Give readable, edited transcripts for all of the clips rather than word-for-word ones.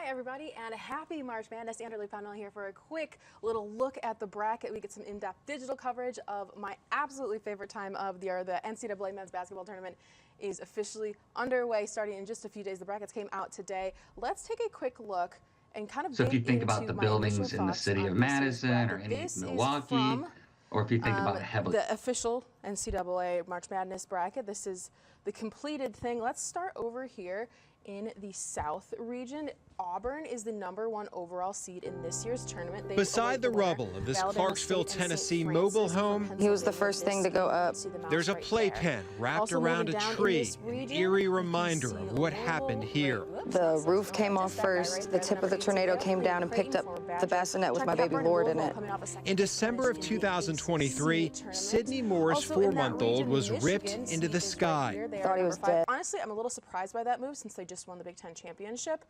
everybody, and happy March Madness. Andrew Lee here for a quick little look at the bracket. We get some in-depth digital coverage of my absolutely favorite time of the year. The NCAA men's basketball tournament is officially underway starting in just a few days. The brackets came out today. Let's take a quick look and kind of So if you think about the buildings in the city of Madison or any Milwaukee, or if you think about heavily the official NCAA March Madness bracket, this is the completed thing. Let's start over here in the South region. Auburn is the #1 overall seed in this year's tournament. Beside the rubble of this Clarksville, Tennessee mobile home, he was the first thing to go up. There's a playpen wrapped around a tree, an eerie reminder of what happened here. The roof came off first. The tip of the tornado came down and picked up the bassinet with my baby Lord in it. In December of 2023, Sydney Moore's 4-month-old was ripped into the sky. Thought he was dead. Honestly, I'm a little surprised by that move since they just won the Big Ten championship.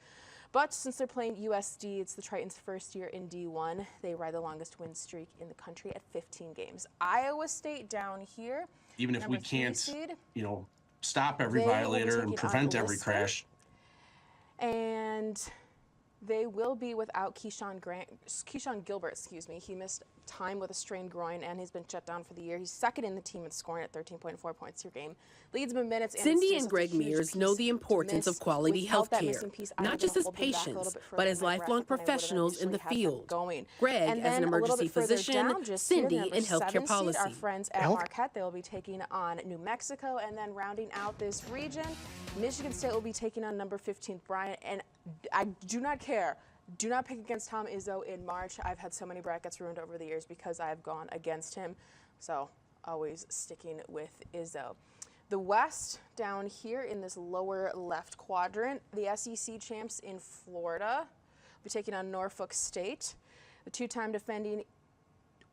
But since they're playing USD, it's the Tritons' first year in D1. They ride the longest win streak in the country at 15 games. Iowa State down here. Even if we can't, stop every violator and prevent every crash. And they will be without Keyshawn Gilbert, He missed time with a strained groin, and he's been shut down for the year. He's second in the team in scoring at 13.4 points per game. Leads him in minutes. Cindy and Greg Mears know the importance of quality health care, not just as patients, but as lifelong professionals in the field. Greg as an emergency physician, Cindy in healthcare policy. Our friends at Marquette, they will be taking on New Mexico, and then rounding out this region, Michigan State will be taking on number 15 Bryant, and I do not care. Do not pick against Tom Izzo in March. I've had so many brackets ruined over the years because I've gone against him. So always sticking with Izzo. The West down here in this lower left quadrant, the SEC champs in Florida will be taking on Norfolk State. The two-time defending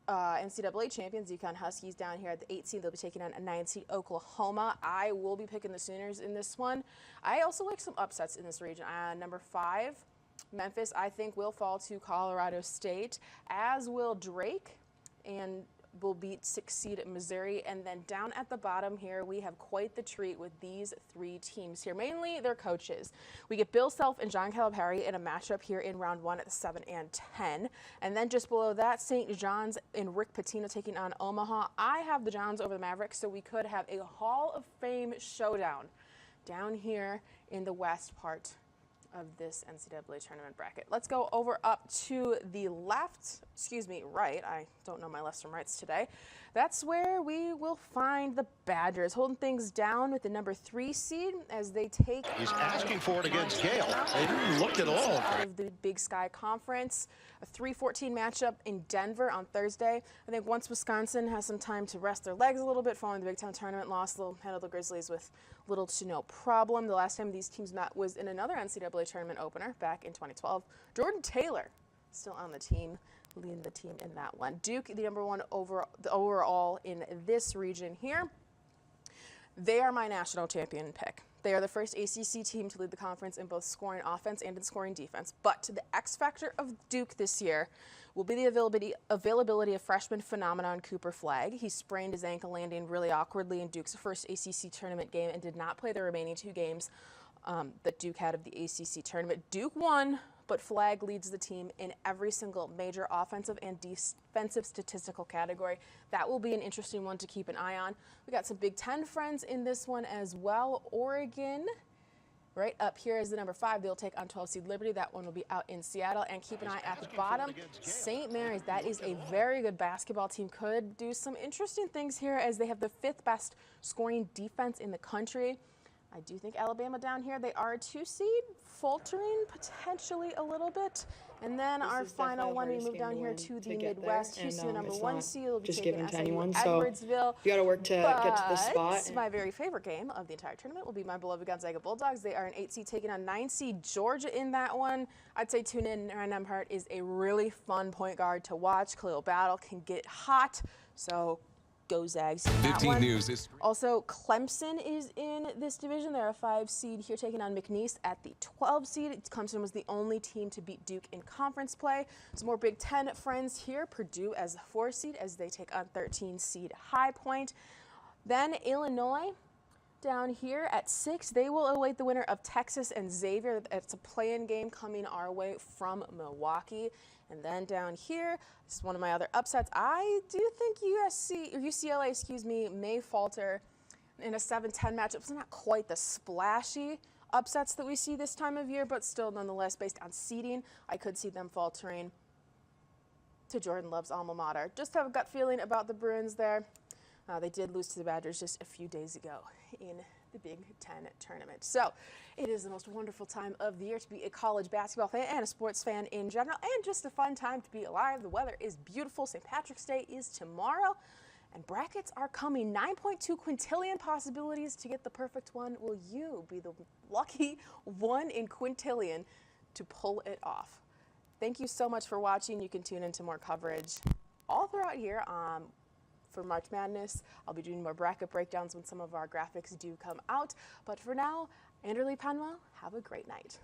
NCAA champions, UConn Huskies, down here at the 8 seed. They'll be taking on a 9 seed Oklahoma. I will be picking the Sooners in this one. I also like some upsets in this region. Number 5. Memphis, I think, will fall to Colorado State, as will Drake, and will beat 6 seed Missouri. And then down at the bottom here, we have quite the treat with these 3 teams here, mainly their coaches. We get Bill Self and John Calipari in a matchup here in round 1 at 7 and 10. And then just below that, St. John's and Rick Pitino taking on Omaha. I have the Johns over the Mavericks, so we could have a Hall of Fame showdown down here in the west part of this NCAA tournament bracket. Let's go over up to the right. I don't know my lefts from rights today. That's where we will find the Badgers holding things down with the number 3 seed as they take. He's asking for it against Gale. They didn't look at all. Out of the Big Sky Conference, a 3-14 matchup in Denver on Thursday. I think once Wisconsin has some time to rest their legs a little bit following the Big Ten tournament loss, they'll handle the Grizzlies with little to no problem. The last time these teams met was in another NCAA tournament opener back in 2012. Jordan Taylor still on the team, leading the team in that one. Duke, the #1 overall in this region here. They are my national champion pick. They are the first ACC team to lead the conference in both scoring offense and in scoring defense. But the X factor of Duke this year will be the availability of freshman phenomenon Cooper Flagg. He sprained his ankle landing really awkwardly in Duke's first ACC tournament game and did not play the remaining 2 games that Duke had of the ACC tournament. Duke won, but Flagg leads the team in every single major offensive and defensive statistical category. That will be an interesting one to keep an eye on. We got some Big Ten friends in this one as well. Oregon, right up here is the number 5. They'll take on 12 seed Liberty. That one will be out in Seattle. And keep an eye at the bottom. St. Mary's, that is a very good basketball team. Could do some interesting things here as they have the 5th best scoring defense in the country. I do think Alabama down here, they are a 2 seed, faltering potentially a little bit. And then our final one, we move down here to the Midwest. Houston, number 1 seed, will be taking SMU Edwardsville. You got to work to get to the spot. My very favorite game of the entire tournament will be my beloved Gonzaga Bulldogs. They are an 8 seed taking on 9 seed Georgia in that one. I'd say tune in. Ryan Emhart is a really fun point guard to watch. Khalil Battle can get hot, so go Zags. 15 News is also Clemson is in this division. They're a 5 seed here taking on McNeese at the 12 seed. Clemson was the only team to beat Duke in conference play. Some more Big Ten friends here. Purdue as a 4 seed as they take on 13 seed High Point. Then Illinois down here at 6, they will await the winner of Texas and Xavier. It's a play-in game coming our way from Milwaukee. And then down here, this is one of my other upsets. I do think UCLA, may falter in a 7-10 matchup. It's not quite the splashy upsets that we see this time of year, but still nonetheless, based on seeding, I could see them faltering to Jordan Love's alma mater. Just have a gut feeling about the Bruins there. They did lose to the Badgers just a few days ago in the Big Ten tournament. So it is the most wonderful time of the year to be a college basketball fan and a sports fan in general, and just a fun time to be alive. The weather is beautiful. St. Patrick's Day is tomorrow, and brackets are coming. 9.2 quintillion possibilities to get the perfect one. Will you be the lucky one in quintillion to pull it off? Thank you so much for watching. You can tune into more coverage all throughout here for March Madness. I'll be doing more bracket breakdowns when some of our graphics do come out. But for now, Anderly Panwell, have a great night.